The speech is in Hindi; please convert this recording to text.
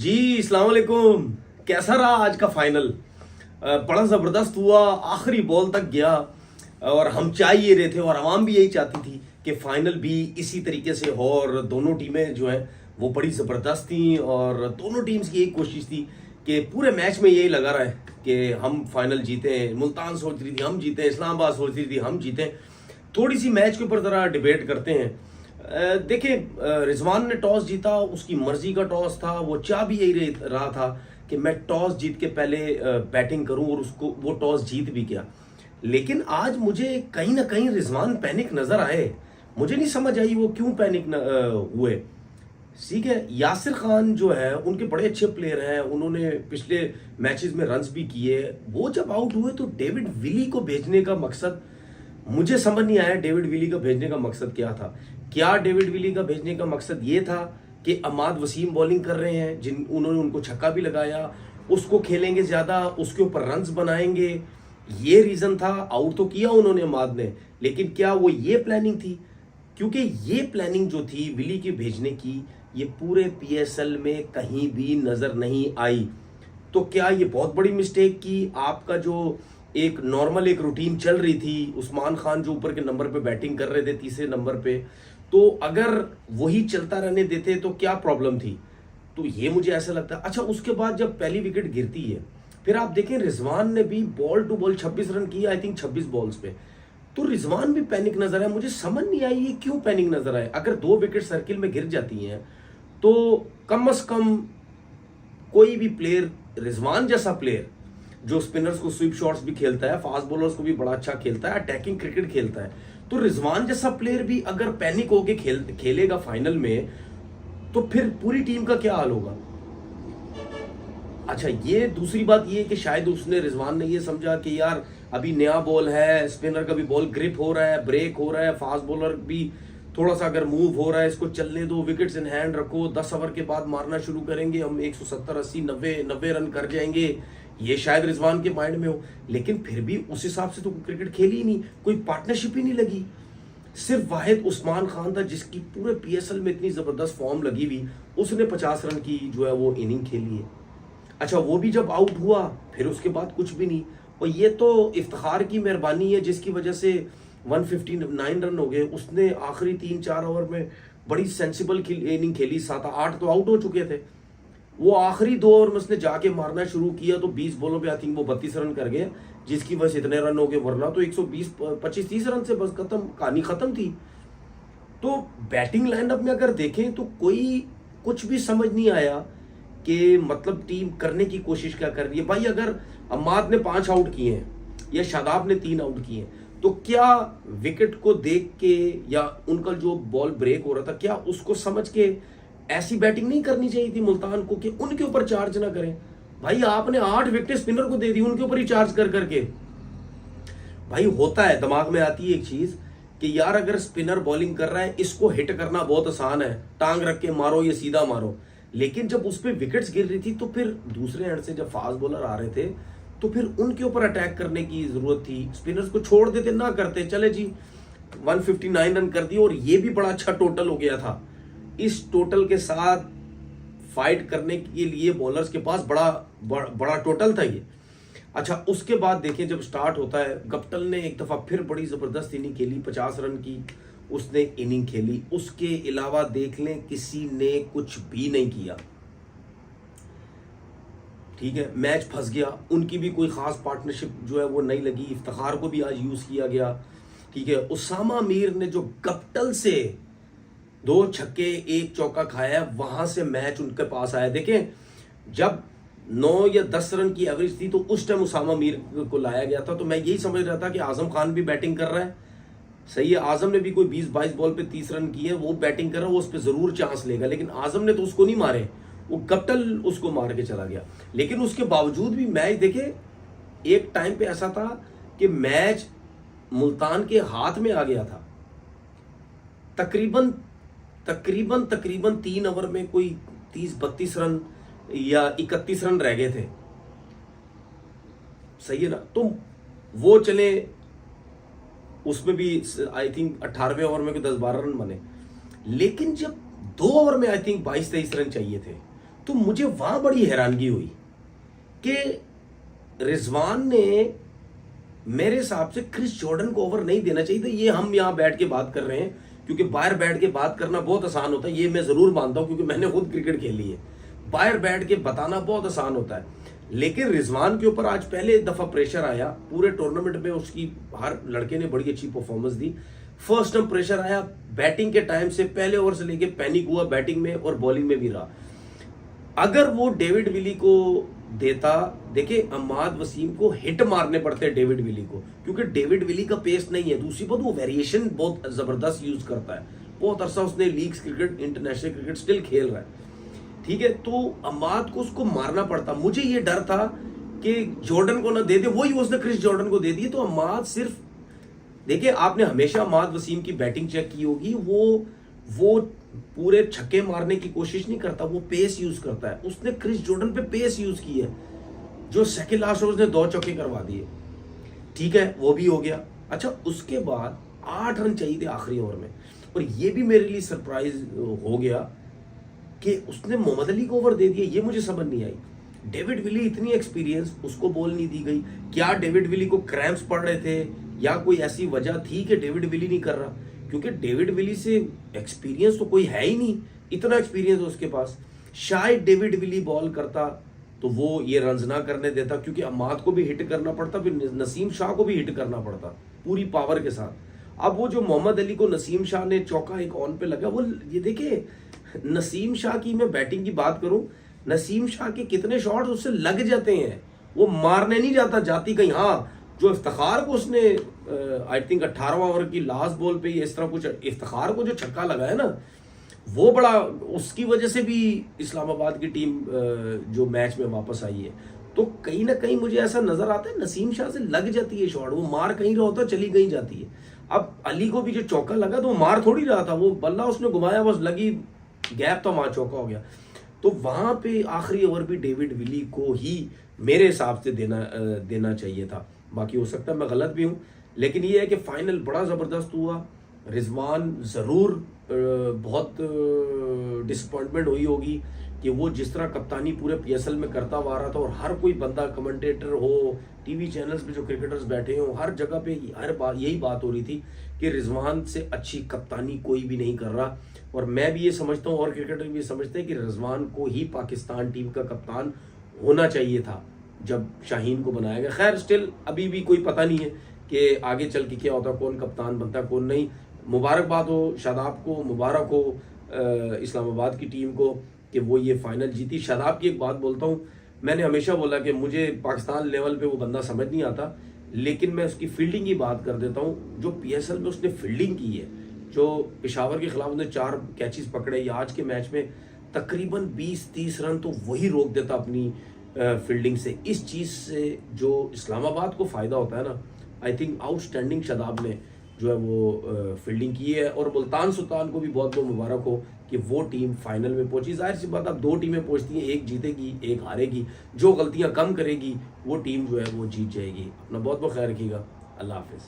जी अस्सलाम वालेकुम। कैसा रहा आज का फाइनल? बड़ा ज़बरदस्त हुआ, आखिरी बॉल तक गया और हम चाह ये रहे थे और आवाम भी यही चाहती थी कि फाइनल भी इसी तरीके से हो और दोनों टीमें जो हैं वो बड़ी ज़बरदस्त थी और दोनों टीम्स की एक कोशिश थी कि पूरे मैच में यही लगा रहा है कि हम फाइनल जीतें। मुल्तान सोच रही थी हम जीतें, इस्लामाबाद सोच रही थी हम जीतें। थोड़ी सी मैच के ऊपर ज़रा डिबेट करते हैं। देखिए, रिजवान ने टॉस जीता, उसकी मर्जी का टॉस था, वो चाह भी यही रहा था कि मैं टॉस जीत के पहले बैटिंग करूं और उसको वो टॉस जीत भी गया। लेकिन आज मुझे कहीं ना कहीं रिजवान पैनिक नजर आए। मुझे नहीं समझ आई वो क्यों पैनिक हुए। ठीक है, यासिर खान जो है उनके बड़े अच्छे प्लेयर हैं, उन्होंने पिछले मैचेस में रन्स भी किए। वो जब आउट हुए तो डेविड विली को भेजने का मकसद मुझे समझ नहीं आया। डेविड विली का भेजने का मकसद क्या था? क्या डेविड विली का भेजने का मकसद ये था कि अमाद वसीम बॉलिंग कर रहे हैं, उन्होंने उनको छक्का भी लगाया, उसको खेलेंगे ज्यादा, उसके ऊपर रन्स बनाएंगे, ये रीजन था? आउट तो किया उन्होंने अमाद ने, लेकिन क्या वो ये प्लानिंग थी? क्योंकि ये प्लानिंग जो थी विली के भेजने की, ये पूरे पीएसएल में कहीं भी नजर नहीं आई। तो क्या ये बहुत बड़ी मिस्टेक की? आपका जो एक नॉर्मल एक रूटीन चल रही थी, उस्मान खान जो ऊपर के नंबर पे बैटिंग कर रहे थे तीसरे नंबर पे, तो अगर वही चलता रहने देते तो क्या प्रॉब्लम थी? तो ये मुझे ऐसा लगता है। अच्छा, उसके बाद जब पहली विकेट गिरती है, फिर आप देखें रिजवान ने भी बॉल टू बॉल 26 रन किए, आई थिंक 26 बॉल्स पे। तो रिजवान भी पैनिक नजर आया। मुझे समझ नहीं आई ये क्यों पैनिक नजर आए। अगर 2 विकेट सर्किल में गिर जाती हैं तो कम से कम कोई भी प्लेयर, रिजवान जैसा प्लेयर जो स्पिनर्स को स्वीप शॉट्स भी खेलता है, फास्ट बॉलर्स को भी बड़ा अच्छा खेलता है, अटैकिंग क्रिकेट खेलता है, तो रिजवान जैसा प्लेयर भी अगर पैनिक होके खेलेगा फाइनल में, तो फिर पूरी टीम का क्या हाल होगा? अच्छा, ये दूसरी बात ये कि शायद उसने, रिजवान ने ये समझा कि यार अभी नया बॉल है, स्पिनर का भी बॉल ग्रिप हो रहा है, ब्रेक हो रहा है, फास्ट बॉलर भी थोड़ा सा अगर मूव हो रहा है, इसको चलने दो, विकेट्स इन हैंड रखो, 10 ओवर के बाद मारना शुरू करेंगे हम, 170 80 90 रन कर जाएंगे, ये शायद रिजवान के माइंड में हो। लेकिन फिर भी उस हिसाब से तो क्रिकेट खेली ही नहीं, कोई पार्टनरशिप ही नहीं लगी। सिर्फ वाहिद उस्मान खान था जिसकी पूरे पीएसएल में इतनी जबरदस्त फॉर्म लगी हुई, उसने 50 रन की जो है वो इनिंग खेली है। अच्छा, वो भी जब आउट हुआ फिर उसके बाद कुछ भी नहीं। और ये तो इफ्तिखार की मेहरबानी है जिसकी वजह से 159 रन हो गए। उसने आखिरी 3-4 ओवर में बड़ी सेंसिबल इनिंग खेली, 7-8 तो आउट हो चुके थे। वो आखिरी 2 ओवर में उसने जाके मारना शुरू किया तो 20 बॉलों पे आई थिंक वो 32 रन कर गए, जिसकी वजह से इतने रन हो गए, वरना तो 120 25-30 रन से बस खत्म, कहानी खत्म थी। तो बैटिंग लाइनअप में अगर देखें तो कोई कुछ भी समझ नहीं आया कि मतलब टीम करने की कोशिश क्या कर रही है। भाई अगर अम्माद ने 5 आउट किए हैं या शादाब ने 3 आउट किए हैं, तो क्या विकेट को देख के या उनका जो बॉल ब्रेक हो रहा था, क्या उसको समझ के ऐसी बैटिंग नहीं करनी चाहिए थी मुल्तान को कि उनके ऊपर चार्ज ना करें? भाई आपने 8 विकेट स्पिनर को दे दी उनके ऊपर ही चार्ज कर करके। भाई होता है, दिमाग में आती है एक चीज कि यार अगर स्पिनर बॉलिंग कर रहा है, इसको हिट करना बहुत आसान है, टांग रख के मारो या सीधा मारो। लेकिन जब उस पर विकेट्स गिर रही थी तो फिर दूसरे एंड से जब फास्ट बॉलर आ रहे थे तो फिर उनके ऊपर अटैक करने की जरूरत थी। स्पिनर्स को छोड़ देते, ना करते, चले जी 159 रन कर दिए और ये भी बड़ा अच्छा टोटल हो गया था। इस टोटल के साथ फाइट करने के लिए बॉलर्स के पास बड़ा टोटल था ये। अच्छा, उसके बाद देखिए जब स्टार्ट होता है, गप्टल ने एक दफा फिर बड़ी जबरदस्त इनिंग खेली, 50 रन की उसने इनिंग खेली। उसके अलावा देख लें किसी ने कुछ भी नहीं किया। ठीक है, मैच फंस गया, उनकी भी कोई खास पार्टनरशिप जो है वो नहीं लगी। इफ्तिखार को भी आज यूज किया गया। ठीक है, उसामा मीर ने जो गप्टल से 2 छक्के 1 चौका खाया, वहां से मैच उनके पास आया। देखें, जब 9 या 10 रन की एवरेज थी तो उस टाइम उसामा मीर को लाया गया था। तो मैं यही समझ रहा था कि आजम खान भी बैटिंग कर रहा है, सही है, आजम ने भी कोई 20-22 बॉल पे 30 रन किए, वो बैटिंग कर रहा है, वो उस पर जरूर चांस लेगा। लेकिन आजम ने तो उसको नहीं मारे, वो गप्टल उसको मार के चला गया। लेकिन उसके बावजूद भी मैच देखे, एक टाइम पे ऐसा था कि मैच मुल्तान के हाथ में आ गया था। तकरीबन 3 ओवर में कोई 30-32 रन या 31 रन रह गए थे, सही है ना? तो वो चले, उसमें भी आई थिंक 18वें ओवर में कोई 10-12 रन बने। लेकिन जब 2 ओवर में आई थिंक 22-23 रन चाहिए थे, तो मुझे वहां बड़ी हैरानगी हुई कि रिजवान ने मेरे हिसाब से क्रिस जॉर्डन को ओवर नहीं देना चाहिए था। ये हम यहाँ बैठ के बात कर रहे हैं क्योंकि बाहर बैठ के बात करना बहुत आसान होता है, ये मैं जरूर मानता हूँ क्योंकि मैंने खुद क्रिकेट खेली है। बाहर बैठ के बताना बहुत आसान होता है, लेकिन रिजवान के ऊपर आज पहले एक दफा प्रेशर आया। पूरे टूर्नामेंट में उसकी हर लड़के ने बड़ी अच्छी परफॉर्मेंस दी। फर्स्ट टाइम प्रेशर आया बैटिंग के टाइम से, पहले ओवर से लेके पैनिक हुआ बैटिंग में और बॉलिंग में भी रहा। अगर वो डेविड विली को देता, देखिए अम्माद वसीम को हिट मारने पड़ते हैं डेविड विली को, क्योंकि डेविड विली का पेस नहीं है। दूसरी बात, वो वेरिएशन बहुत जबरदस्त यूज करता है। बहुत अरसा उसने leagues cricket, international cricket still खेल रहा है, ठीक है। तो अम्माद को उसको मारना पड़ता। मुझे ये डर था कि जॉर्डन को ना दे दे, वही उसने क्रिस जॉर्डन को दे दी। तो अम्माद सिर्फ, देखिए आपने हमेशा अम्माद वसीम की बैटिंग चेक की होगी, वो पूरे छक्के मारने की कोशिश नहीं करता, वो पेस यूज करता है। उसने क्रिस जॉर्डन पे पेस यूज की है, जो सेकंड लास्ट ओवर उसने 2 चौके करवा दिए, ठीक है, वो भी हो गया। अच्छा, उसके बाद 8 रन चाहिए थे आखिरी ओवर में, और ये भी मेरे लिए सरप्राइज हो गया कि उसने मोहम्मद अली को ओवर दे दिया। ये मुझे समझ नहीं आई। डेविड विली इतनी एक्सपीरियंस, उसको बॉल नहीं दी गई। क्या डेविड विली को क्रैम्प्स पड़ रहे थे या कोई ऐसी वजह थी कि डेविड विली नहीं कर रहा? क्योंकि डेविड विली से एक्सपीरियंस तो कोई है ही नहीं, इतना एक्सपीरियंस उसके पास। शायद डेविड विली बॉल करता तो वो ये रन्स ना करने देता, क्योंकि अम्माद को भी हिट करना पड़ता, फिर नसीम शाह को भी हिट करना पड़ता पूरी पावर के साथ। अब वो जो मोहम्मद अली को नसीम शाह ने चौका एक ऑन पे लगा, वो ये देखिए नसीम शाह की मैं बैटिंग की बात करूं, नसीम शाह के कितने शॉट्स उससे लग जाते हैं, वो मारने नहीं जाता जाती कहीं। हाँ, जो इफ्तिखार को उसने आई थिंक 18वां ओवर की लास्ट बॉल पे इस तरह कुछ इफ्तिखार को जो छक्का लगा है ना, वो बड़ा, उसकी वजह से भी इस्लामाबाद की टीम जो मैच में वापस आई है। तो कहीं ना कहीं मुझे ऐसा नजर आता है नसीम शाह से लग जाती है शॉट, वो मार कहीं रहा होता चली कहीं जाती है। अब अली को भी जो चौका लगा तो वो मार थोड़ी रहा था, वो बल्ला उसने घुमाया, बस लगी, गैप था, वहां चौका हो गया। तो वहां पे आखिरी ओवर भी डेविड विली को ही मेरे हिसाब से देना चाहिए था। बाकी हो सकता है मैं गलत भी हूं, लेकिन ये है कि फाइनल बड़ा जबरदस्त हुआ। रिजवान जरूर बहुत डिसअपॉइंटमेंट हुई होगी कि वो जिस तरह कप्तानी पूरे पीएसएल में करता हुआ रहा था, और हर कोई बंदा, कमेंटेटर हो, टीवी चैनल्स पे जो क्रिकेटर्स बैठे हो, हर जगह पे हर बात यही बात हो रही थी कि रिजवान से अच्छी कप्तानी कोई भी नहीं कर रहा। और मैं भी ये समझता हूँ और क्रिकेटर भी ये समझते हैं कि रिजवान को ही पाकिस्तान टीम का कप्तान होना चाहिए था जब शाहीन को बनाया गया। खैर स्टिल अभी भी कोई पता नहीं है कि आगे चल के क्या होता, कौन कप्तान बनता कौन नहीं। मुबारकबाद हो शादाब को, मुबारक हो इस्लामाबाद की टीम को कि वो ये फाइनल जीती। शादाब की एक बात बोलता हूँ, मैंने हमेशा बोला कि मुझे पाकिस्तान लेवल पे वो बंदा समझ नहीं आता, लेकिन मैं उसकी फील्डिंग की बात कर देता हूँ। जो पीएसएल में उसने फील्डिंग की है, जो पेशावर के खिलाफ उसने 4 कैचेस पकड़े, या आज के मैच में तकरीबन 20-30 रन तो वही रोक देता अपनी फील्डिंग से। इस चीज़ से जो इस्लामाबाद को फ़ायदा होता है ना, आई थिंक आउटस्टैंडिंग शादाब ने जो है वो फील्डिंग की है। और मुल्तान सुल्तान को भी बहुत बहुत मुबारक हो कि वो टीम फाइनल में पहुंची। जाहिर सी बात, अब 2 टीमें पहुंचती हैं, एक जीतेगी एक हारेगी, जो गलतियां कम करेगी वो टीम जो है वो जीत जाएगी। अपना बहुत बहुत ख्याल रखिएगा। अल्लाह हाफिज़।